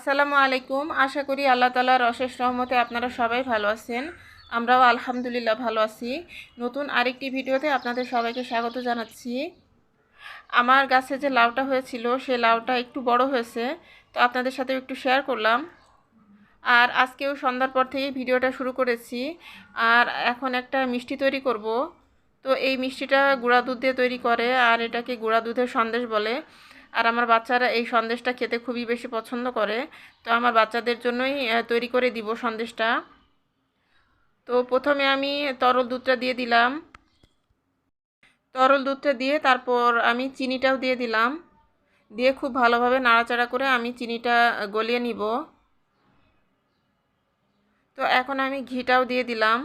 আসসালামু আলাইকুম। আশা করি আল্লাহ তাআলার অশেষ রহমতে আপনারা সবাই ভালো আছেন। আমরাও আলহামদুলিল্লাহ ভালো আছি। নতুন আরেকটি ভিডিওতে আপনাদের সবাইকে স্বাগত জানাচ্ছি। আমার গাছে যে লাউটা হয়েছিল সেই লাউটা একটু বড় হয়েছে, তো আপনাদের সাথে একটু শেয়ার করলাম। আর আজকেও সন্ধ্যার পর থেকে ভিডিওটা শুরু করেছি। আর এখন একটা মিষ্টি তৈরি করব। তো এই মিষ্টিটা গুঁড়া দুধ দিয়ে তৈরি করে, আর এটাকে গুঁড়া দুধের সন্দেশ বলে। আর আমার বাচ্চারা এই সন্দেশটা খেতে খুবই বেশি পছন্দ করে, তো আমার বাচ্চাদের জন্যই তৈরি করে দিব সন্দেশটা। তো প্রথমে আমি তরল দুধটা দিয়ে দিলাম। তরল দুধটা দিয়ে তারপর আমি চিনিটাও দিয়ে দিলাম। দিয়ে খুব ভালোভাবে নাড়াচাড়া করে আমি চিনিটা গলিয়ে নিব। তো এখন আমি ঘিটাও দিয়ে দিলাম।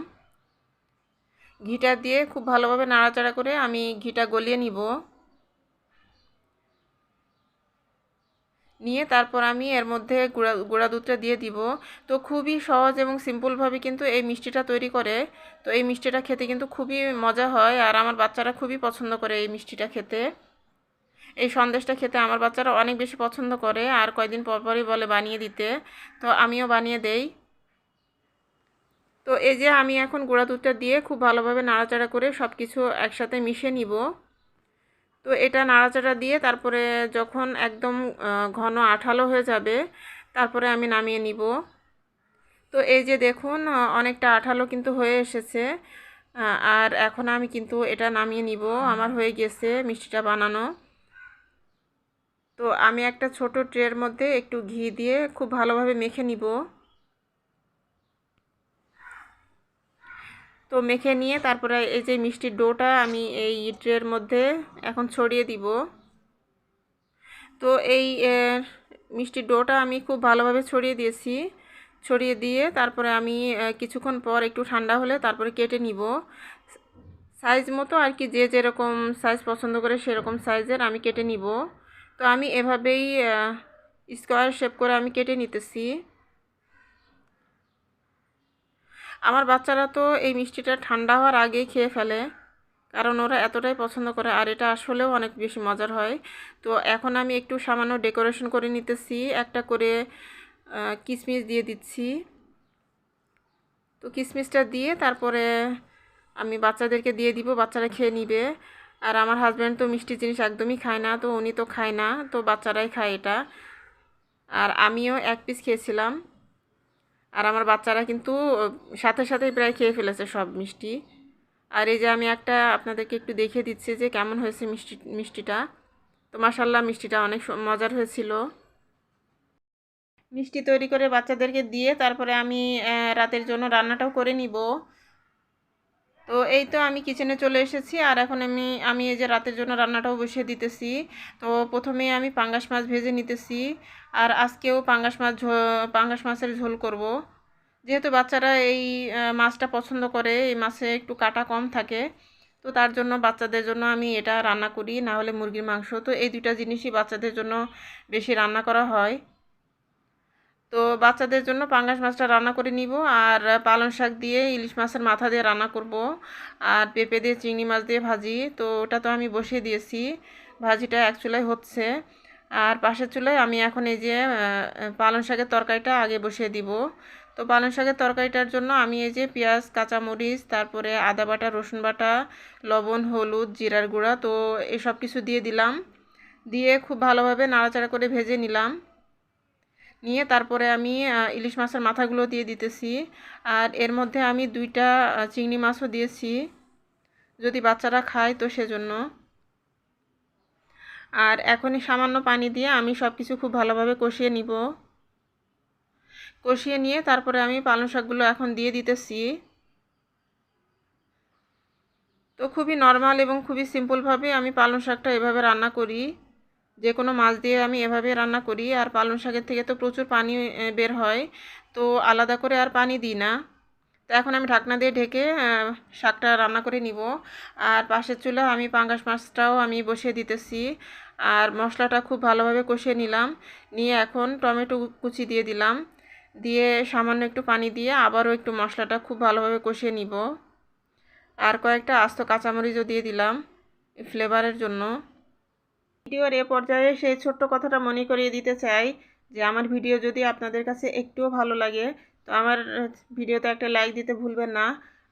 ঘিটা দিয়ে খুব ভালোভাবে নাড়াচাড়া করে আমি ঘিটা গলিয়ে নিব। নিয়ে তারপর আমি এর মধ্যে গুঁড়া দুধটা দিয়ে দিব। তো খুবই সহজ এবং সিম্পলভাবে কিন্তু এই মিষ্টিটা তৈরি করে। তো এই মিষ্টিটা খেতে কিন্তু খুবই মজা হয়, আর আমার বাচ্চারা খুবই পছন্দ করে এই মিষ্টিটা খেতে। এই সন্দেশটা খেতে আমার বাচ্চারা অনেক বেশি পছন্দ করে, আর কয়দিন পর পরই বলে বানিয়ে দিতে। তো আমিও বানিয়ে দেই। তো এই যে আমি এখন গুঁড়া দুধটা দিয়ে খুব ভালোভাবে নাড়াচাড়া করে সব কিছু একসাথে মিশিয়ে নিব। তো এটা নাড়াচাড়া দিয়ে তারপরে যখন একদম ঘন আঠালো হয়ে যাবে তারপরে আমি নামিয়ে নিব। তো এই যে দেখুন অনেকটা আঠালো কিন্তু হয়ে এসেছে। আর এখন আমি কিন্তু এটা নামিয়ে নিব। আমার হয়ে গেছে মিষ্টিটা বানানো। তো আমি একটা ছোট ট্রের মধ্যে একটু ঘি দিয়ে খুব ভালোভাবে মেখে নিব। তো মেখে নিয়ে তারপরে এই যে মিষ্টির ডোটা আমি এই ট্রের মধ্যে এখন ছড়িয়ে দিব। তো এই মিষ্টির ডোটা আমি খুব ভালোভাবে ছড়িয়ে দিয়েছি। ছড়িয়ে দিয়ে তারপরে আমি কিছুক্ষণ পর একটু ঠান্ডা হলে তারপরে কেটে নিব সাইজ মতো, আর কি যে যেরকম সাইজ পছন্দ করে সেরকম সাইজের আমি কেটে নিব। তো আমি এভাবেই স্কোয়ার শেপ করে আমি কেটে নিতেছি। আমার বাচ্চারা তো এই মিষ্টিটা ঠান্ডা হওয়ার আগেই খেয়ে ফেলে, কারণ ওরা এতটাই পছন্দ করে, আর এটা আসলেও অনেক বেশি মজার হয়। তো এখন আমি একটু সামান্য ডেকোরেশন করে নিতেছি, একটা করে কিশমিশ দিয়ে দিচ্ছি। তো কিশমিশটা দিয়ে তারপরে আমি বাচ্চাদেরকে দিয়ে দিব, বাচ্চারা খেয়ে নিবে। আর আমার হাজব্যান্ড তো মিষ্টি জিনিস একদমই খায় না, তো উনি তো খায় না, তো বাচ্চারাই খায় এটা। আর আমিও এক পিস খেয়েছিলাম। আর আমার বাচ্চারা কিন্তু সাথে সাথেই প্রায় খেয়ে ফেলেছে সব মিষ্টি। আর এই যে আমি একটা আপনাদেরকে একটু দেখিয়ে দিচ্ছি যে কেমন হয়েছে মিষ্টিটা। তো মাশাআল্লাহ মিষ্টিটা অনেক মজার হয়েছিল। মিষ্টি তৈরি করে বাচ্চাদেরকে দিয়ে তারপরে আমি রাতের জন্য রান্নাটাও করে নিব। তো এই তো আমি কিচেনে চলে এসেছি, আর এখন আমি এই যে রাতের জন্য রান্নাটাও বসিয়ে দিতেছি। তো প্রথমে আমি পাঙ্গাস মাছ ভেজে নিতেছি। আর আজকেও পাঙ্গাস মাছের ঝোল করব। যেহেতু বাচ্চারা এই মাছটা পছন্দ করে, এই মাছে একটু কাটা কম থাকে, তো তার জন্য বাচ্চাদের জন্য আমি এটা রান্না করি, না হলে মুরগির মাংস। তো এই দুইটা জিনিসই বাচ্চাদের জন্য বেশি রান্না করা হয়। তো বাচ্চাদের জন্য পাঙ্গাস মাছটা রান্না করে নিব, আর পালং শাক দিয়ে ইলিশ মাছের মাথা দিয়ে রান্না করব, আর পেঁপে দিয়ে চিংড়ি মাছ দিয়ে ভাজি। তো ওটা তো আমি বসিয়ে দিয়েছি, ভাজিটা এক চুলায় হচ্ছে। আর পাশের চুলায় আমি এখন এই যে পালং শাকের তরকারিটা আগে বসিয়ে দিব। তো পালং শাকের তরকারিটার জন্য আমি এই যে পেঁয়াজ, কাঁচামরিচ, তারপরে আদা বাটা, রসুন বাটা, লবণ, হলুদ, জিরার গুঁড়া, তো এসব কিছু দিয়ে দিলাম। দিয়ে খুব ভালোভাবে নাড়াচাড়া করে ভেজে নিলাম। নিয়ে তারপরে আমি ইলিশ মাছের মাথাগুলো দিয়ে দিতেছি। আর এর মধ্যে আমি দুইটা চিংড়ি মাছও দিয়েছি, যদি বাচ্চারা খায় তো সেজন্য। আর এখনই সামান্য পানি দিয়ে আমি সব কিছু খুব ভালোভাবে কষিয়ে নিব। কষিয়ে নিয়ে তারপরে আমি পালং শাকগুলো এখন দিয়ে দিতেছি। তো খুবই নরমাল এবং খুবই সিম্পলভাবে আমি পালং শাকটা এভাবে রান্না করি। যে কোনো মাছ দিয়ে আমি এভাবে রান্না করি। আর পালং শাকের থেকে তো প্রচুর পানি বের হয়, তো আলাদা করে আর পানি দিই না। তো এখন আমি ঢাকনা দিয়ে ঢেকে শাকটা রান্না করে নিব। আর পাশের চুলা আমি পাঙ্গাস মাছটাও আমি বসিয়ে দিতেছি। আর মশলাটা খুব ভালোভাবে কষিয়ে নিলাম। নিয়ে এখন টমেটো কুচি দিয়ে দিলাম। দিয়ে সামান্য একটু পানি দিয়ে আবারও একটু মশলাটা খুব ভালোভাবে কষিয়ে নিব। আর কয়েকটা আস্ত কাঁচামরিচও দিয়ে দিলাম ফ্লেভারের জন্য। ভিডিওর এ পর্যায়ে সেই ছোট্ট কথাটা মনে করিয়ে দিতে চাই যে আমার ভিডিও যদি আপনাদের কাছে একটুও ভালো লাগে তো আমার ভিডিওতে একটা লাইক দিতে ভুলবেন না।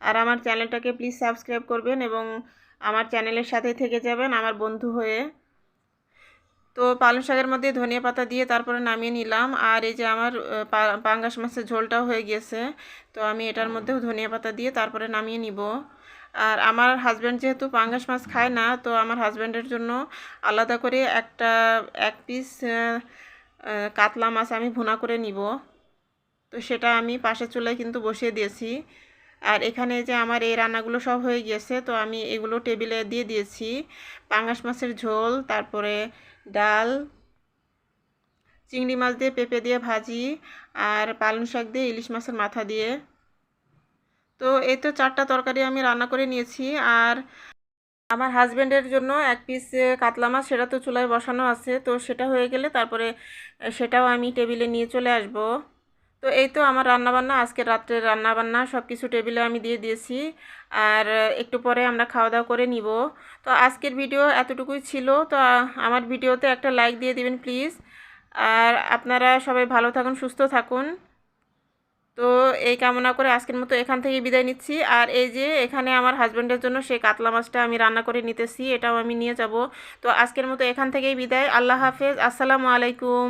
আর আমার চ্যানেলটাকে প্লিজ সাবস্ক্রাইব করবেন এবং আমার চ্যানেলের সাথেই থেকে যাবেন আমার বন্ধু হয়ে। তো পালং শাকের মধ্যে ধনিয়া পাতা দিয়ে তারপরে নামিয়ে নিলাম। আর এই যে আমার পাঙ্গাস মাছের ঝোলটাও হয়ে গেছে, তো আমি এটার মধ্যেও ধনিয়া পাতা দিয়ে তারপরে নামিয়ে নিব। আর আমার হাজব্যান্ড যেহেতু পাঙ্গাস মাছ খায় না, তো আমার হাজব্যান্ডের জন্য আলাদা করে এক পিস কাতলা মাছ আমি ভুনা করে নিব। তো সেটা আমি পাশের চুলায় কিন্তু বসিয়ে দিয়েছি। আর এখানে যে আমার এই রান্নাগুলো সব হয়ে গিয়েছে, তো আমি এগুলো টেবিলে দিয়ে দিয়েছি। পাঙ্গাস মাছের ঝোল, তারপরে ডাল, চিংড়ি মাছ দিয়ে পেঁপে দিয়ে ভাজি, আর পালং শাক দিয়ে ইলিশ মাছের মাথা দিয়ে। তো এই তো 4টা তরকারি আমি রান্না করে নিয়েছি। আর আমার হাজব্যান্ডের জন্য এক পিস কাতলা মাছ, সেটা তো চুলায় বসানো আছে, তো সেটা হয়ে গেলে তারপরে সেটাও আমি টেবিলে নিয়ে চলে আসব। তো এই তো আমার রান্নাবান্না, আজকে রাত্রের রান্নাবান্না সব কিছু টেবিলে আমি দিয়ে দিয়েছি। আর একটু পরে আমরা খাওয়া দাওয়া করে নিব। তো আজকের ভিডিও এতটুকুই ছিল। তো আমার ভিডিওতে একটা লাইক দিয়ে দিবেন প্লিজ। আর আপনারা সবাই ভালো থাকুন, সুস্থ থাকুন। তো এই কামনা করে আজকের মতো এখান থেকে বিদায় নিচ্ছি। আর এই যে এখানে আমার হাজব্যান্ডের জন্য সেই কাতলা মাছটা আমি রান্না করে নিতেছি, এটাও আমি নিয়ে যাব। তো আজকের মতো এখান থেকেই বিদায়। আল্লাহ হাফেজ, আসসালামু আলাইকুম।